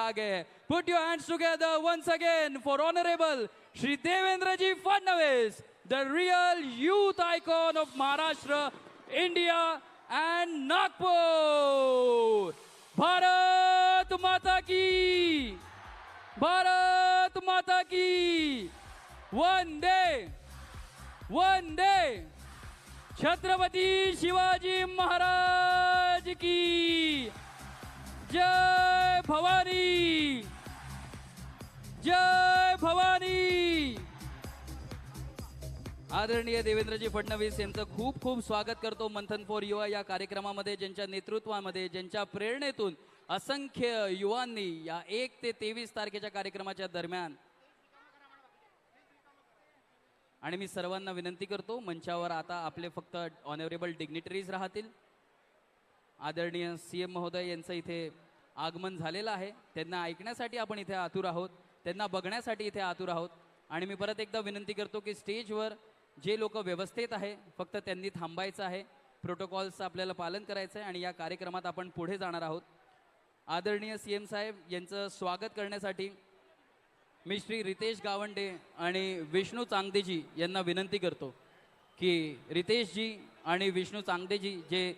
आ गए हैं। Put your hands together once again for Honorable Shri Devendraji Fadnavis, the real youth icon of Maharashtra, India and Nagpur. Bharat माता की, भारत माता की, वंदे वंदे छत्रपती शिवाजी महाराज की जय भवानी, जय भवानी। आदरणीय देवेंद्रजी फडणवीस यांचं खूप खूप स्वागत करतो मंथन फॉर युवा या कार्यक्रमामध्ये, ज्यांच्या नेतृत्वामध्ये, ज्यांच्या प्रेरणेतून असंख्य युवांनी या 1 ते 23 तारखेच्या कार्यक्रमाच्या दरम्यान, आणि मी सर्वांना विनंती करतो मंचावर आता आपले फक्त ऑनरेबल डिग्निटरीज राहतील। आदरणीय सीएम महोदय यांचं इथे आगमन झालेलं आहे, त्यांना ऐकण्यासाठी आपण इथे आतुर आहोत, त्यांना बघण्यासाठी इथे आतुर आहोत। आणि मी परत एकदा विनंती करतो की स्टेजवर जे लोक व्यवस्थित आहे फक्त त्यांनी थांबायचं आहे, प्रोटोकॉल्सचं आपल्याला पालन करायचं आहे आणि या कार्यक्रमात आपण पुढे जाणार आहोत। आदरणीय सीएम साहेब यांचं स्वागत करण्यासाठी मी श्री रितेश गावंडे आणि विष्णू चांगदेजी यांना विनंती करतो की रितेशजी आणि विष्णू चांगदेजी जे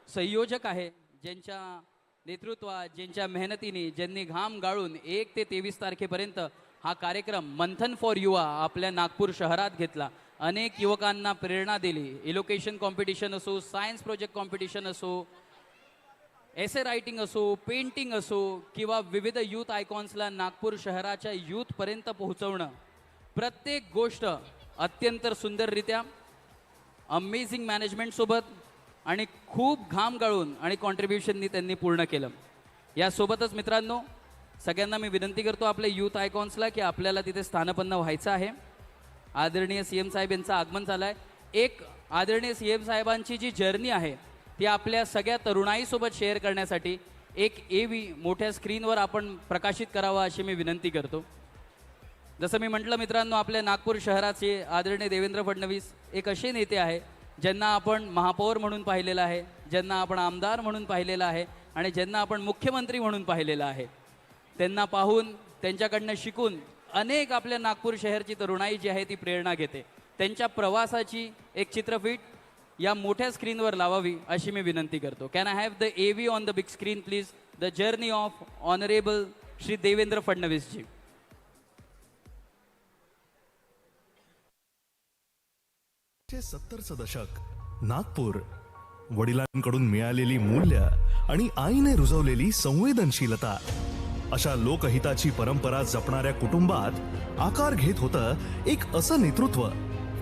संयोजक आहे, ज्यांच्या नेतृत्वात, ज्यांच्या मेहनतीने, ज्यांनी घाम गाळून 1 ते 23 तारखेपर्यंत हा कार्यक्रम मंथन फॉर युवा आपल्या नागपूर शहरात घेतला, अनेक युवकांना प्रेरणा दिली, इलोकेशन कॉम्पिटिशन असो, सायन्स प्रोजेक्ट कॉम्पिटिशन असो, एसे रायटिंग असो, पेंटिंग असो किंवा विविध यूथ आयकॉन्सला नागपूर शहराच्या यूथपर्यंत पोहोचवणं, प्रत्येक गोष्ट अत्यंत सुंदररित्या अमेझिंग मॅनेजमेंटसोबत आणि खूप घाम गाळून आणि कॉन्ट्रीब्युशननी त्यांनी पूर्ण केलं। यासोबतच मित्रांनो, सगळ्यांना मी विनंती करतो आपले यूथ आयकॉन्सला की आपल्याला तिथे स्थानपन्न व्हायचं आहे। आदरणीय सीएम साहेब यांचं आगमन झालं आहे। एक आदरणीय सीएम साहेबांची जी जर्नी आहे ती आपल्या सगळ्या तरुणाईसोबत शेअर करण्यासाठी एक AV मोठ्या स्क्रीनवर आपण प्रकाशित करावा अशी मी विनंती करतो। जसं मी म्हटलं मित्रांनो, आपल्या नागपूर शहराचे आदरणीय देवेंद्र फडणवीस एक असे नेते आहे ज्यांना आपण महापौर म्हणून पाहिलेलं आहे, ज्यांना आपण आमदार म्हणून पाहिलेलं आहे आणि ज्यांना आपण मुख्यमंत्री म्हणून पाहिलेलं आहे। त्यांना पाहून, त्यांच्याकडनं शिकून अनेक आपल्या नागपूर शहराची तरुणाई जी आहे ती प्रेरणा घेते। त्यांच्या प्रवासाची एक चित्रफीत या मोठ्या स्क्रीनवर लावावी अशी मी विनंती करतो। Can I have the AV on the big screen please, the journey of honourable Shri Devendra Fadnavis ji. 70चं दशक, नागपूर, वडिलांकडून मिळालेली मूल्य आणि आईने रुजवलेली संवेदनशीलता, अशा लोकहिताची परंपरा जपणाऱ्या कुटुंबात आकार घेत होतं एक असं नेतृत्व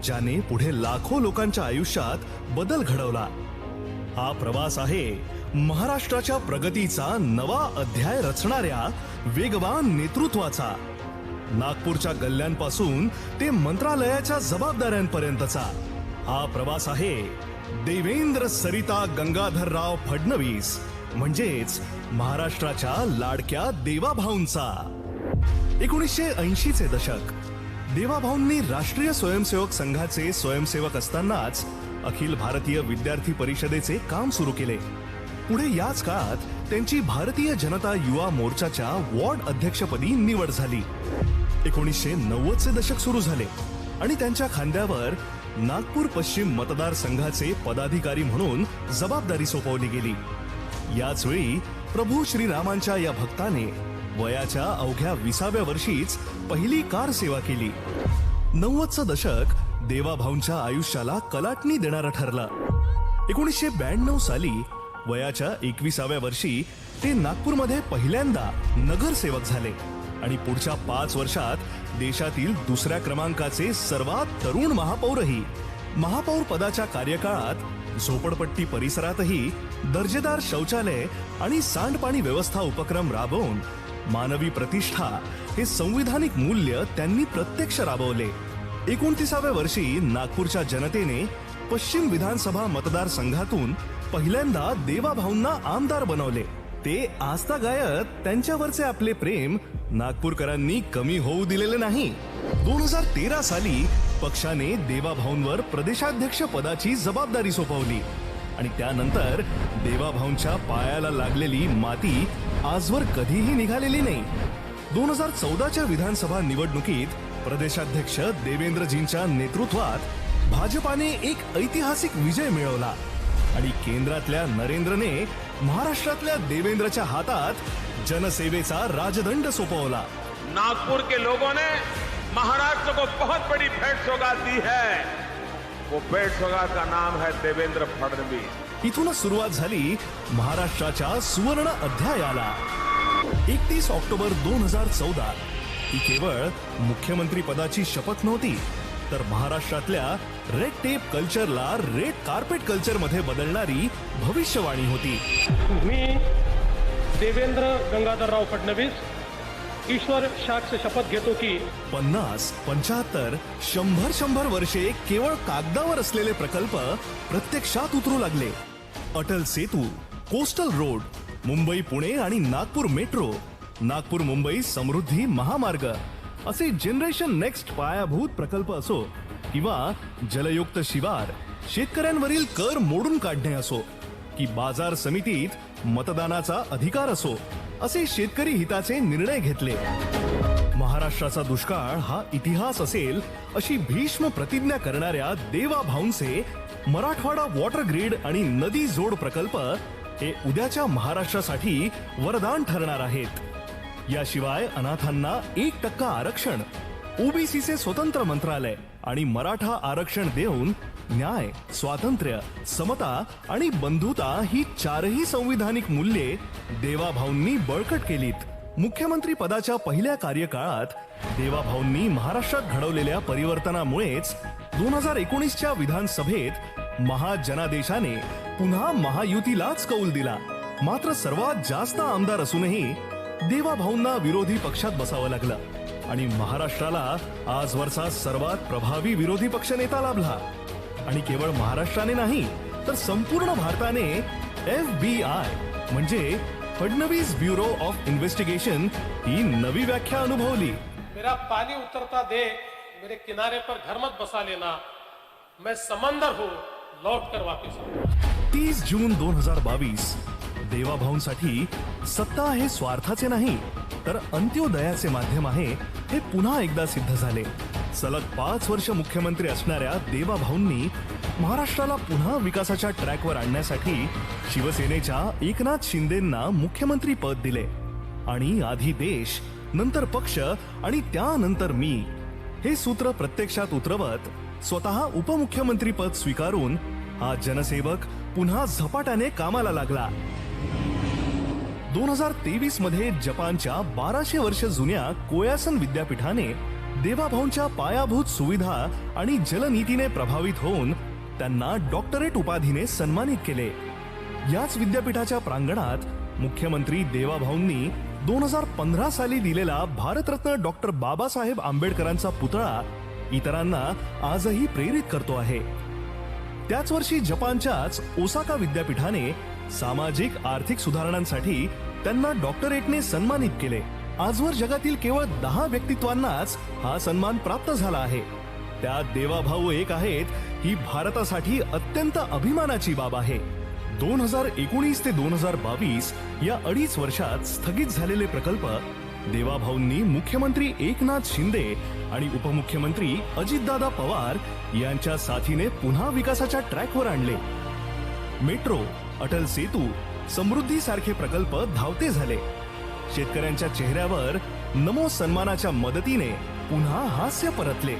ज्याने पुढे लाखो लोकांच्या आयुष्यात बदल घडवला। हा प्रवास आहे महाराष्ट्राच्या प्रगतीचा नवा अध्याय रचणाऱ्या वेगवान नेतृत्वाचा। नागपूरच्या गल्ल्यांपासून ते मंत्रालयाच्या जबाबदाऱ्यांपर्यंतचा हा प्रवास आहे देवेंद्र सरिता गंगाधरराव फडणवीस, म्हणजेच महाराष्ट्राच्या लाडक्या देवाभाऊंचा। 1980चे दशक, देवाभाऊंनी राष्ट्रीय स्वयंसेवक संघाचे स्वयंसेवक असतानाच अखिल भारतीय विद्यार्थी परिषदेचे काम सुरू केले। पुढे याच काळात त्यांची भारतीय जनता युवा मोर्चाच्या वॉर्ड अध्यक्षपदी निवड झाली। 1990चे दशक सुरू झाले आणि त्यांच्या खांद्यावर नागपूर पश्चिम मतदारसंघाचे पदाधिकारी म्हणून जबाबदारी सोपवली गेली। याच वेळी प्रभू श्रीरामांच्या या भक्ताने वयाच्या अवघ्या 20व्या वर्षीच पहिली कार सेवा केली। 90चं दशक देवाभाऊंच्या आयुष्याला कलाटणी देणारं ठरलं। 1992 साली वयाच्या 21व्या वर्षी ते नागपूरमध्ये पहिल्यांदा नगरसेवक झाले आणि पुढच्या 5 वर्षात देशातील दुसऱ्या क्रमांकाचे सर्वात तरुण महापौरही। महापौर पदाच्या कार्यकाळात झोपडपट्टी परिसरातही दर्जेदार शौचालय आणि सांडपाणी व्यवस्था उपक्रम राबवून मानवी प्रतिष्ठा हे संविधानिक मूल्य त्यांनी प्रत्यक्ष राबवले। 29व्या वर्षी नागपूरच्या जनतेने पश्चिम विधानसभा मतदारसंघातून पहिल्यांदा देवाभाऊंना आमदार बनवले। ते आस्थागायत त्यांच्यावरचे आपले प्रेम नागपूरकरांनी कमी होऊ दिलेले नाही। 2013 साली पक्षाने देवाभाऊंवर प्रदेशाध्यक्ष पदाची जबाबदारी सोपवली। आणि त्यानंतर देवाभाऊंच्या पायाला लागलेली माती आजवर कधीही निघालेली नाही. 2014च्या विधानसभा निवडणुकीत प्रदेशाध्यक्ष देवेंद्रजींच्या नेतृत्वात भाजपाने एक ऐतिहासिक विजय मिळवला आणि केंद्रातल्या नरेंद्रने महाराष्ट्रातल्या देवेंद्रच्या हातात जनसेवेचा राजदंड सोपवला. नागपुर के लोगों ने महाराष्ट्र को बहुत बड़ी भेंट सौगात दी है. वो भेंट सौगात का नाम है देवेंद्र फडणवीस. इथूनच सुरुवात झाली महाराष्ट्राच्या सुवर्ण अध्यायाला. 31 ऑक्टोबर 2014 ही केवळ मुख्यमंत्री पदाची शपथ नव्हती, तर महाराष्ट्रातल्या रेड टेप कल्चरला रेड कार्पेट कल्चर मध्ये बदलणारी भविष्यवाणी होती. मी देवेंद्र गंगाधरराव फडणवीस ईश्वर साक्ष शपथ घेतो की 50, 75, 100 वर्षे केवळ कागदावर असलेले प्रकल्प प्रत्यक्षात उतरू लागले. अटल सेतू, कोस्टल रोड, मुंबई पुणे आणि नागपूर मेट्रो, नागपूर मुंबई समृद्धी महामार्ग असे जनरेशन नेक्स्ट पायाभूत प्रकल्प असो किंवा जलयुक्त शिवार, शेतकऱ्यांवरील कर मोडून काढणे असो की बाजार समितीत मतदानाचा अधिकार असो, असे शेतकरी हिताचे निर्णय घेतले. महाराष्ट्राचा दुष्काळ हा इतिहास असेल अशी भीष्म प्रतिज्ञा करणाऱ्या देवाभाऊंचे मराठवाडा वॉटर ग्रीड आणि नदी जोड प्रकल्प हे उद्याच्या महाराष्ट्रासाठी वरदान ठरणार आहेत. याशिवाय अनाथांना 1% आरक्षण, ओबीसीचे स्वतंत्र मंत्रालय आणि मराठा आरक्षण देऊन न्याय, स्वातंत्र्य, समता आणि बंधुता ही चारही संविधानिक मूल्ये देवाभाऊंनी बळकट केलीत. मुख्यमंत्री पदाच्या पहिल्या कार्यकाळात देवाभाऊंनी महाराष्ट्रात घडवलेल्या परिवर्तनामुळेच 2019च्या विधानसभेत महाजनादेशाने पुन्हा महायुतीलाच कौल दिला. मात्र सर्वात जास्त आमदार असूनही देवाभाऊंना विरोधी पक्षात बसावं लागलं आणि महाराष्ट्राला आजवरचा सर्वात प्रभावी विरोधी पक्ष नेता लाभला. आणि केवळ महाराष्ट्राने नाही तर संपूर्ण भारताने FBI म्हणजे फडणवीस ब्युरो ऑफ इन्व्हेस्टिगेशन ही नवी व्याख्या अनुभवली. मेरा पानी उतरता देख मेरे किनारे पर घर मत बसा लेना, मैं समंदर हूँ लौट कर वापस आऊंगा. 30 जून 2022 देवाभाऊंसाठी सत्ता हे स्वार्थाचे नाही तर अंत्योदयाचे माध्यम आहे हे पुन्हा एकदा सिद्ध झाले. सलग 5 वर्ष मुख्यमंत्री असणाऱ्या देवाभाऊंनी महाराष्ट्राला पुन्हा विकासाच्या ट्रॅकवर आणण्यासाठी शिवसेनेच्या एकनाथ शिंदेंना मुख्यमंत्री पद दिले आणि आधी देश, नंतर पक्ष आणि त्यानंतर मी हे सूत्र प्रत्यक्षात उतरवत स्वतः उपमुख्यमंत्री पद स्वीकारून हा जनसेवक पुन्हा झपाट्याने कामाला लागला. 2023 मध्ये जपानच्या 1200 वर्ष जुन्या कोयासन विद्यापीठाने देवाभाऊंच्या पायाभूत सुविधा आणि जलनीतीने प्रभावित होऊन त्यांना डॉक्टरेट उपाधीने सन्मानित केले. याच विद्यापीठाच्या प्रांगणात मुख्यमंत्री देवाभाऊंनी 2015 साली दिलेला भारतरत्न डॉक्टर बाबासाहेब आंबेडकरांचा पुतळा इतरांना आजही प्रेरित करतो आहे. त्याच वर्षी जपानच्याच ओसाका विद्यापीठाने सामाजिक आर्थिक सुधारणांसाठी त्यांना डॉक्टरेटने सन्मानित केले. आजवर जगातील केवळ 10 व्यक्तित्वांनाच हा सन्मान प्राप्त झाला आहे. त्यात देवाभाऊ एक आहेत ही भारतासाठी अत्यंत अभिमानाची बाब आहे. 2019 ते 2022 या 2.5 वर्षात स्थगित झालेले प्रकल्प देवाभाऊंनी मुख्यमंत्री एकनाथ शिंदे आणि उपमुख्यमंत्री अजितदादा पवार यांच्या साथीने पुन्हा विकासाच्या ट्रॅकवर आणले. मेट्रो, अटल सेतू, समृद्धी सारखे प्रकल्प धावते झाले. शेतकऱ्यांच्या चेहऱ्यावर नमो सन्मानाच्या मदतीने पुन्हा हास्य परतले.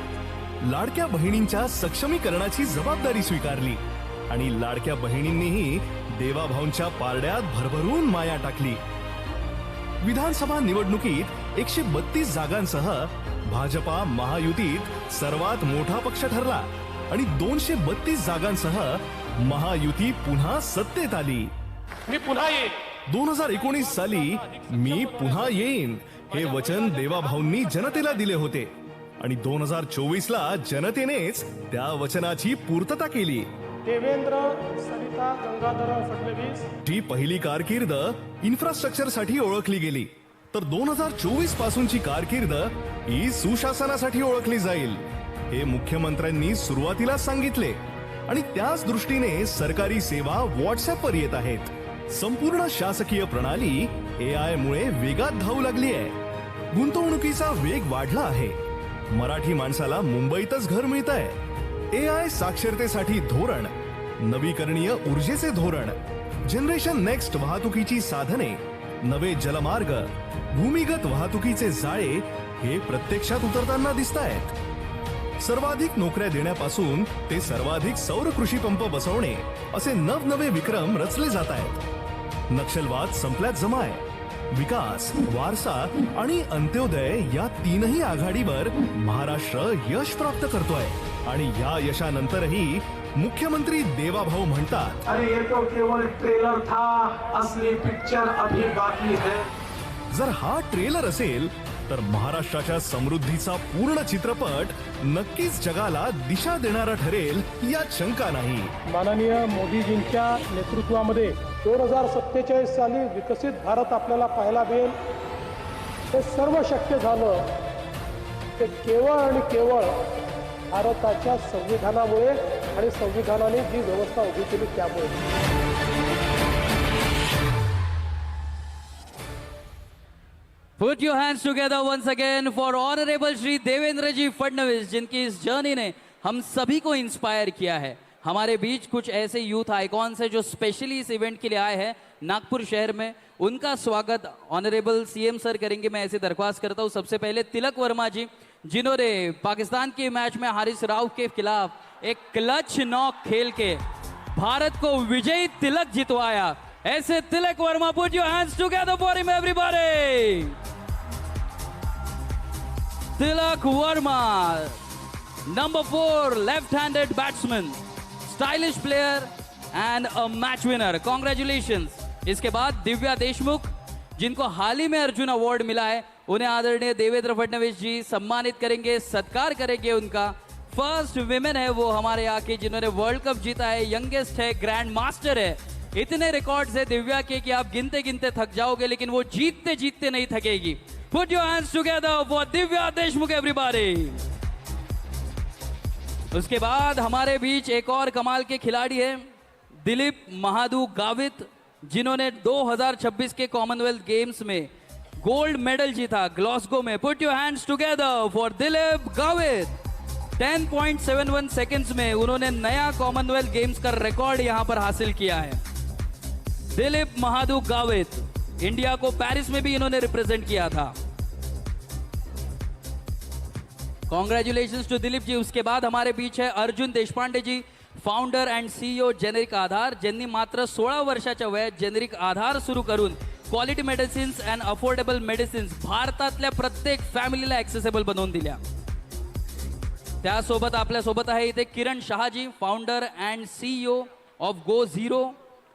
लाडक्या बहिणींच्या सक्षमीकरणाची जबाबदारी स्वीकारली आणि लाडक्या बहिणींनीही देवाभाऊंच्या पारड्यात भरभरून माया टाकली. विधानसभा निवडणुकीत 132 जागांसह भाजपा महायुतीत सर्वात मोठा पक्ष ठरला आणि 232 जागांसह महायुती पुन्हा सत्तेत आली. मी पुन्हा येईन. 2019 साली मी पुन्हा येईन हे वचन देवाभाऊंनी जनतेला दिले होते आणि 2024ला जनतेनेच त्या वचनाची पूर्तता केली. देवेंद्र सरिता गंगाधरराव फडणवीस जी पहिली कारकीर्द इन्फ्रास्ट्रक्चर साठी ओळखली गेली तर 2024 पासूनची कारकीर्द ही सुशासनासाठी ओळखली जाईल हे मुख्यमंत्र्यांनी सुरुवातीला सांगितले. आणि त्याच दृष्टीने सरकारी सेवा व्हॉट्सअपवर येत आहेत. संपूर्ण शासकीय प्रणाली AI मुळे वेगात धावू लागली आहे. गुंतवणुकीचा वेग वाढला आहे. मराठी माणसाला मुंबईतच घर मिळत आहे. AI साक्षरतेसाठी धोरण, नवीकरणीय ऊर्जेचे धोरण, जनरेशन नेक्स्ट वाहतुकीची साधने, नवे जलमार्ग, भूमिगत वाहतुकीचे जाळे हे प्रत्यक्षात उतरताना दिसत आहेत. सर्वाधिक नोकऱ्या देण्यापासून ते सर्वाधिक सौर कृषी पंप बसवणे असे नवनवे विक्रम रचले जात आहेत. नक्षलवाद संपल्यात जमाय. विकास, वारसा आणि अंत्योदय या तीनही आघाडीवर महाराष्ट्र यश प्राप्त करतोय. आणि या यशानंतरही मुख्यमंत्री देवाभाऊ म्हणतात, अरे ये तो केवल ट्रेलर था, असली पिक्चर अभी बाकी है. जर हा ट्रेलर असेल तर महाराष्ट्राच्या समृद्धीचा पूर्ण चित्रपट नक्कीच जगाला दिशा देणारा ठरेल यात शंका नाही. माननीय मोदीजींच्या नेतृत्वामध्ये 2047 साली विकसित भारत आपल्याला पाहायला मिळेल. हे सर्व शक्य झालं ते केवळ आणि केवळ भारताच्या संविधानामुळे आणि संविधानाने जी व्यवस्था उभी केली त्यामुळे. Put your hands together once again for Honorable Shri Devendraji Fadnavis, जिनकी इस जर्नी ने हम सभी को इंस्पायर किया है. हमारे बीच कुछ ऐसे यूथ आइकॉन्स हैं जो स्पेशली इस इवेंट के लिए आए हैं नागपुर शहर में. उनका स्वागत ऑनरेबल CM सर करेंगे. मैं ऐसे दरख्वास्त करता हूँ सबसे पहले तिलक वर्मा जी, जिन्होंने पाकिस्तान के मैच में हारिस राउफ के खिलाफ एक क्लच नॉक खेल के भारत को विजयी तिलक जितवाया. ऐसे Tilak Varma, put your hands together for him everybody. Tilak Verma, number 4, left-handed batsman, stylish player and a match winner. Congratulations. इसके बाद दिव्या देशमुख, जिनको हाल ही में अर्जुन अवार्ड मिला है, उन्हें आदरणीय देवेंद्र फडणवीस जी सम्मानित करेंगे, सत्कार करेंगे उनका. फर्स्ट विमेन है वो हमारे यहाँ की जिन्होंने वर्ल्ड कप जीता है, यंगेस्ट है, ग्रैंड मास्टर है. इतने रिकॉर्ड्स है दिव्या के कि आप गिनते गिनते थक जाओगे, लेकिन वो जीतते जीतते नहीं थकेगी. Put your hands together for Divya Deshmukh everybody. उसके बाद हमारे बीच एक और कमाल के खिलाड़ी हैं दिलीप महादू गावित, जिन्होंने 2026 के कॉमनवेल्थ गेम्स में गोल्ड मेडल जीता ग्लासगो में. Put your hands together for Dilip Gavit. 10.71 seconds में उन्होंने नया कॉमनवेल्थ गेम्स का रिकॉर्ड यहां पर हासिल किया है. दिलीप महादू गावित, इंडिया को पेरिस में भी इन्होंने रिप्रेजेंट किया था. Congratulations to Dilip ji. उसके बाद हमारे बीच है अर्जुन देशपांडे जी, फाउंडर अँड CEO जेनेरिक आधार, ज्यांनी मात्र 16 वर्षाच्या वयात जेनेरिक आधार सुरू करून quality medicines and affordable medicines भारतातल्या प्रत्येक फॅमिलीला ॲक्सेसेबल बनवून दिल्या. त्यासोबत आपल्यासोबत आहे इथे Kiran Shahaji, founder and CEO of go zero,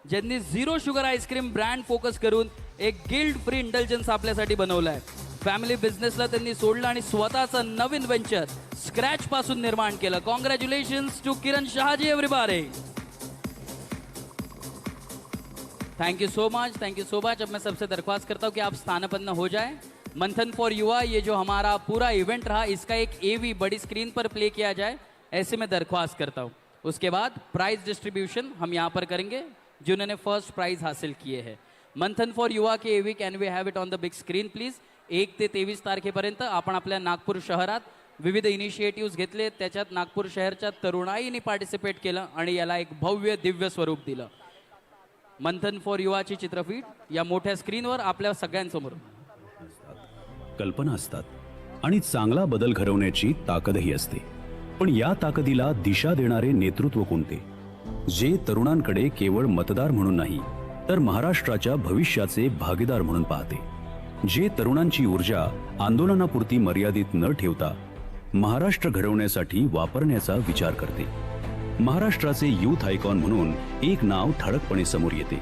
ज्यांनी zero sugar ice cream brand focus करून एक गिल्ट फ्री इंटेलिजन्स आपल्यासाठी बनवलं आहे. फॅमिली बिझनेसला त्यांनी सोडलं आणि स्वतःचं नवीन वेंचर स्क्रॅच पासून निर्माण केलं. Congratulations to Kiran Shahaji everybody. Thank you so much, thank you so much. अब मैं सबसे दरख्वास्त करता हूँ कि आप स्थानापन्न हो जाएं. मंथन फॉर युवा, ये जो हमारा पूरा इवेंट रहा, इसका एक AV बड़ी स्क्रीन पर प्ले किया जाए, ऐसे मैं दरख्वास्त करता हूँ. उसके बाद प्राइज डिस्ट्रीब्यूशन हम यहाँ पर करेंगे जिन्होंने फर्स्ट प्राइज हासिल किए हैं. मंथन फॉर युवा के AV can we have it on the big screen please. 1 ते 23 तारखेपर्यंत आपण आपल्या नागपूर शहरात विविध इनिशिएटिव्स घेतले. त्याच्यात नागपूर शहरच्या तरुणाईनी पार्टिसिपेट केलं आणि याला एक भव्य दिव्य स्वरूप दिलं. मंथन फॉर युवाची चित्रफीत या मोठ्या स्क्रीनवर आपल्या सगळ्यांसमोर. कल्पना असतात आणि चांगला बदल घडवण्याची ताकदही असते. पण या ताकदीला दिशा देणारे नेतृत्व कोणते, जे तरुणांकडे केवळ मतदार म्हणून नाही तर महाराष्ट्राच्या भविष्याचे भागीदार म्हणून पाहते, जे तरुणांची ऊर्जा आंदोलनापुरती मर्यादित न ठेवता महाराष्ट्र घडवण्यासाठी वापरण्याचा विचार करते. महाराष्ट्राचे यूथ आयकॉन म्हणून एक नाव ठळकपणे समोर येते.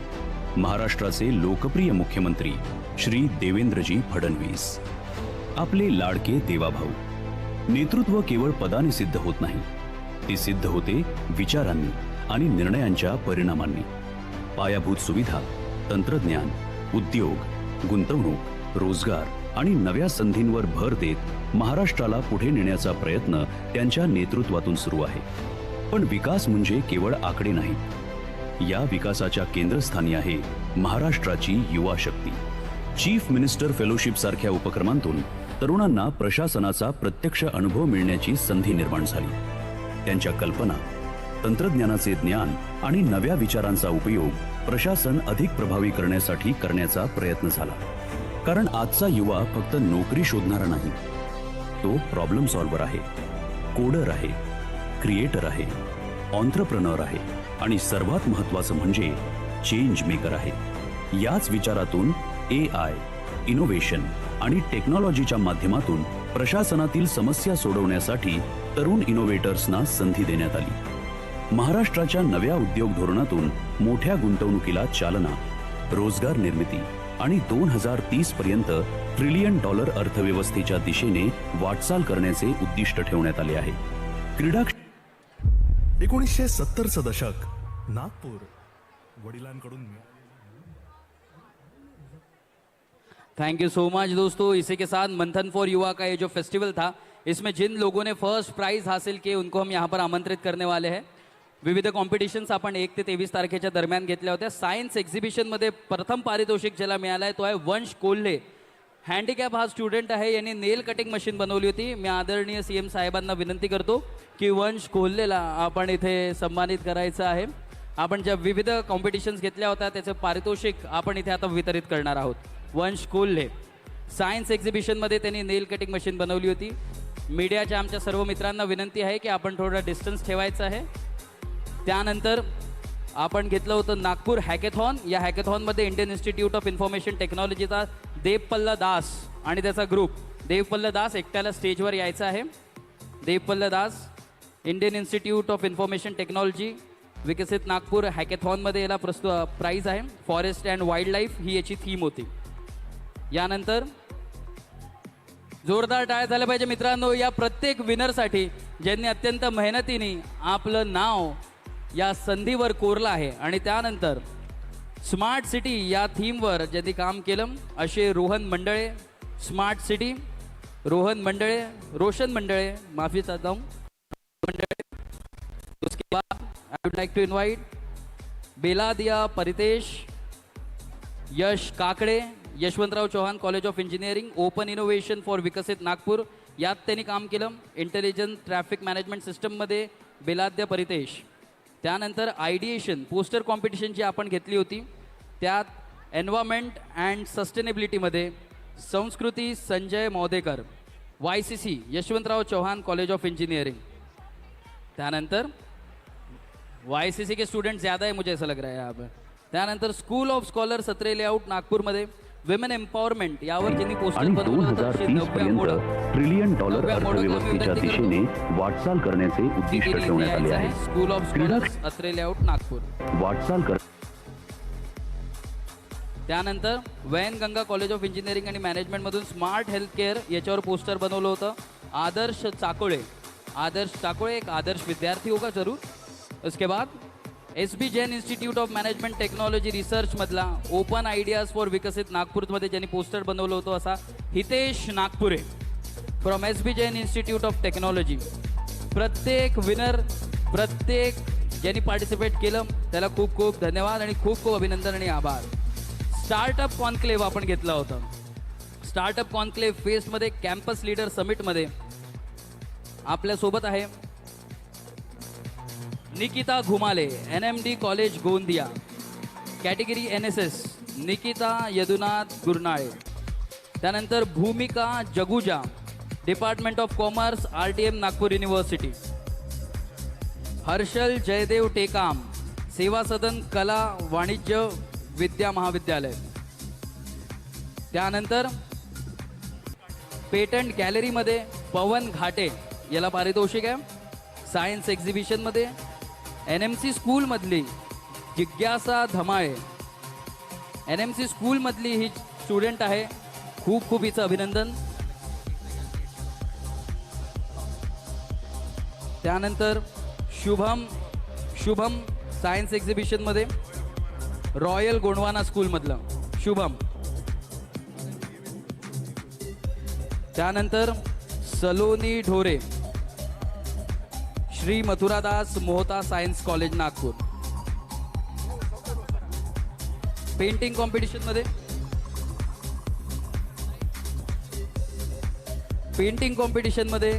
महाराष्ट्राचे लोकप्रिय मुख्यमंत्री श्री देवेंद्रजी फडणवीस. आपले लाडके देवाभाऊ. नेतृत्व केवळ पदाने सिद्ध होत नाही, ते सिद्ध होते विचारांनी आणि निर्णयांच्या परिणामांनी. पायाभूत सुविधा, तंत्रज्ञान, उद्योग, गुंतवणूक, रोजगार आणि नव्या संधींवर भर देत महाराष्ट्राला पुढे नेण्याचा प्रयत्न त्यांच्या नेतृत्वातून सुरू आहे. पण विकास म्हणजे केवळ आकडे नाहीत. या विकासाच्या केंद्रस्थानी आहे महाराष्ट्राची युवा शक्ती. चीफ मिनिस्टर फेलोशिप सारख्या उपक्रमांतून तरुणांना प्रशासनाचा प्रत्यक्ष अनुभव मिळण्याची संधी निर्माण झाली. त्यांच्या कल्पना, तंत्रज्ञानाचे ज्ञान आणि नव्या विचारांचा उपयोग प्रशासन अधिक प्रभावी करण्यासाठी करण्याचा प्रयत्न झाला. कारण आजचा युवा फक्त नोकरी शोधणारा नाही, तो प्रॉब्लेम सॉल्व्हर आहे, कोडर आहे, क्रिएटर आहे, ऑन्ट्रप्रनर आहे आणि सर्वात महत्त्वाचं म्हणजे चेंज मेकर आहे. याच विचारातून AI, इनोव्हेशन आणि टेक्नॉलॉजीच्या माध्यमातून प्रशासनातील समस्या सोडवण्यासाठी तरुण इनोव्हेटर्सना संधी देण्यात आली. महाराष्ट्राच्या नव्या उद्योग धोरणातून मोठ्या गुंतवणुकीला चालना, रोजगार निर्मिती आणि 2030 पर्यंत $1 ट्रिलियन अर्थव्यवस्थेच्या दिशेने वाटचाल करण्याचे उद्दिष्ट ठेवण्यात आले आहे. क्रीडा 1970चं दशक, नागपूर. वडिलांकडून थैंक यू सो मच दोस्तों. इसी के साथ मंथन फॉर युवा का ये जो फेस्टिवल था, इसमें जिन लोगों ने फर्स्ट प्राइज हासिल किए उनको हम यहाँ पर आमंत्रित करने वाले हैं. विविध कॉम्पिटिशन्स आपण 1 ते 23 तारखेच्या दरम्यान घेतल्या होत्या. सायन्स एक्झिबिशनमध्ये प्रथम पारितोषिक ज्याला मिळालं आहे तो आहे वंश कोल्हे. हँडिकॅप हा स्टुडंट आहे, यांनी नेल कटिंग मशीन बनवली होती. मी आदरणीय CM साहेबांना विनंती करतो की वंश कोल्हेला आपण इथे सन्मानित करायचं आहे. आपण ज्या विविध कॉम्पिटिशन्स घेतल्या होत्या त्याचं पारितोषिक आपण इथे आता वितरित करणार आहोत. वंश कोल्हे सायन्स एक्झिबिशनमध्ये त्यांनी नेल कटिंग मशीन बनवली होती. मीडियाच्या आमच्या सर्व मित्रांना विनंती आहे की आपण थोडा डिस्टन्स ठेवायचं आहे. त्यानंतर आपण घेतलं होतं नागपूर हॅकेथॉन. या हॅकेथॉनमध्ये इंडियन इन्स्टिट्यूट ऑफ इन्फॉर्मेशन टेक्नॉलॉजीचा देवपल्ला दास आणि त्याचा ग्रुप. देवपल्ला दास एकट्याला स्टेजवर यायचं आहे. Devpalla Das Indian institute of information technology विकसित नागपूर हॅकेथॉनमध्ये याला प्राईज आहे. फॉरेस्ट अँड वाईल्ड लाईफ ही याची थीम होती. यानंतर जोरदार टाळ्या झाल्या पाहिजे मित्रांनो या प्रत्येक विनरसाठी ज्यांनी अत्यंत मेहनतीने आपलं नाव या संधीवर कोरलं आहे. आणि त्यानंतर स्मार्ट सिटी या थीमवर ज्यांनी काम केलं असे रोहन मंडळे, स्मार्ट सिटी रोहन मंडळे, रोशन मंडळे, माफी चाहता हूँ मंडळे. उसके बाद I would like to invite Beladiya Paritesh, Yash Kakade, Yashwantrao Chauhan college of engineering, open innovation for विकसित नागपूर यात त्यांनी काम केलं. इंटेलिजंट ट्रॅफिक मॅनेजमेंट सिस्टममध्ये बेलाद्या परितेश. त्यानंतर आयडिएशन पोस्टर कॉम्पिटिशन जी आपण घेतली होती त्यात एन्व्हायरमेंट अँड सस्टेनेबिलिटीमध्ये Sanskruti Sanjay Maudekar, YCC Yashwantrao Chauhan college of engineering. त्यानंतर YCC के स्टूडेंट ज़्यादा है मुझे ऐसा लग रहा है यहाँ पर. त्यानंतर स्कूल ऑफ स्कॉलर सत्रे लेआउट नागपूरमध्ये विमेन एम्पॉवरमेंट यावर ज्यांनी पोस्टर आणि बनवलं 2030 पर्यंत $1 ट्रिलियन अर्थव्यवस्थेच्या दिशेने वाटचाल करण्याचे उद्दिष्ट ठेवण्यात आले आहे. स्कूल ऑफ स्कॉलर सत्रे लेआउट नागपूर. वाटचाल कर त्यानंतर वैनगंगा कॉलेज ऑफ इंजिनिअरिंग आणि मॅनेजमेंटमधून स्मार्ट हेल्थ केअर याच्यावर पोस्टर बनवलं होतं. आदर्श चाकोळे, आदर्श चाकोळे एक आदर्श विद्यार्थी होगा जरूर. उसके बाद SB Jain institute of management technology रिसर्चमधला ओपन आयडियाज फॉर विकसित नागपूरमध्ये ज्यांनी पोस्टर बनवलं होतं असा Hitesh Nagpure from SB Jain institute of technology. प्रत्येक विनर, प्रत्येक ज्यांनी पार्टिसिपेट केलं त्याला खूप खूप धन्यवाद आणि खूप खूप अभिनंदन आणि आभार. स्टार्टअप कॉन्क्लेव्ह आपण घेतला होता. स्टार्टअप कॉन्क्लेव्ह फेस्टमध्ये कॅम्पस लीडर समिटमध्ये आपल्यासोबत आहे Nikita Ghumale, NMD college Gondia, category NSS Nikita Yadunath Gurnale. त्यानंतर Bhumika Jaguja, department of commerce RTM Nagpur university. Harshal Jaidev Tekam, Seva Sadan कला वाणिज्य विद्या महाविद्यालय. त्यानंतर पेटंट गॅलरीमध्ये पवन घाटे याला पारितोषिक आहे. सायन्स एक्झिबिशनमध्ये NMC स्कूलमधली जिज्ञासा धमाळे, NMC स्कूलमधली ही स्टुडंट आहे. खूप खूप हिचं अभिनंदन. त्यानंतर शुभम सायन्स एक्झिबिशनमध्ये रॉयल गोंडवाना स्कूलमधलं शुभम. त्यानंतर सलोनी ढोरे, Shri Mathuradas Mohta science college Nagpur. Painting competition मध्ये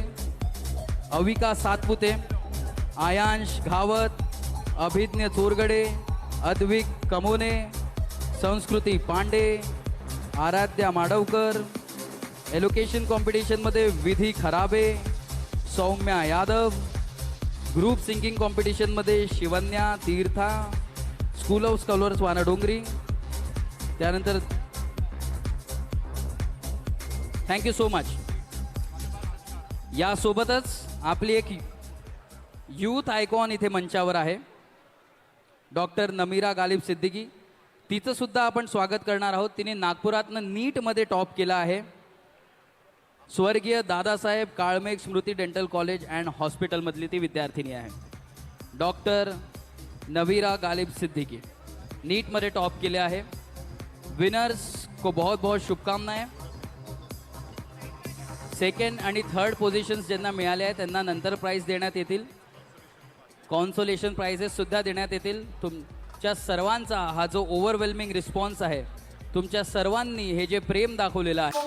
अविका सातपुते, आयांश घावत, अभिज्ञ चोरगडे, अद्विक कमोने, संस्कृती पांडे, आराध्या माडवकर. एलोकेशन कॉम्पिटिशन मध्ये Vidhi Kharabe, Saumya Yadav. Group singing competition मध्ये Shivanya Tirtha, school of scholars Wanadongri. त्यानंतर थँक्यू सो मच. यासोबतच आपली एक यूथ आयकॉन इथे मंचावर आहे, डॉक्टर नमीरा गालिब सिद्दीकी. तिचं सुद्धा आपण स्वागत करणार आहोत. तिने नागपुरातनं नीटमध्ये टॉप केला आहे. स्वर्गीय दादासाहेब काळमेघ स्मृती डेंटल कॉलेज अँड हॉस्पिटलमधली ती विद्यार्थिनी आहे. डॉक्टर नवीरा गालिब सिद्दीकी नीटमध्ये टॉप केले आहे. विनर्स को बहुत बहुत शुभकामनाएं. सेकंड आणि थर्ड पोझिशन्स ज्यांना मिळाले आहेत त्यांना नंतर प्राइज देण्यात येतील. कॉन्सोलेशन प्राइजेस सुद्धा देण्यात येतील. तुमच्या सर्वांचा हा जो ओव्हरवेल्मिंग रिस्पॉन्स आहे, तुमच्या सर्वांनी हे जे प्रेम दाखवलेलं आहे,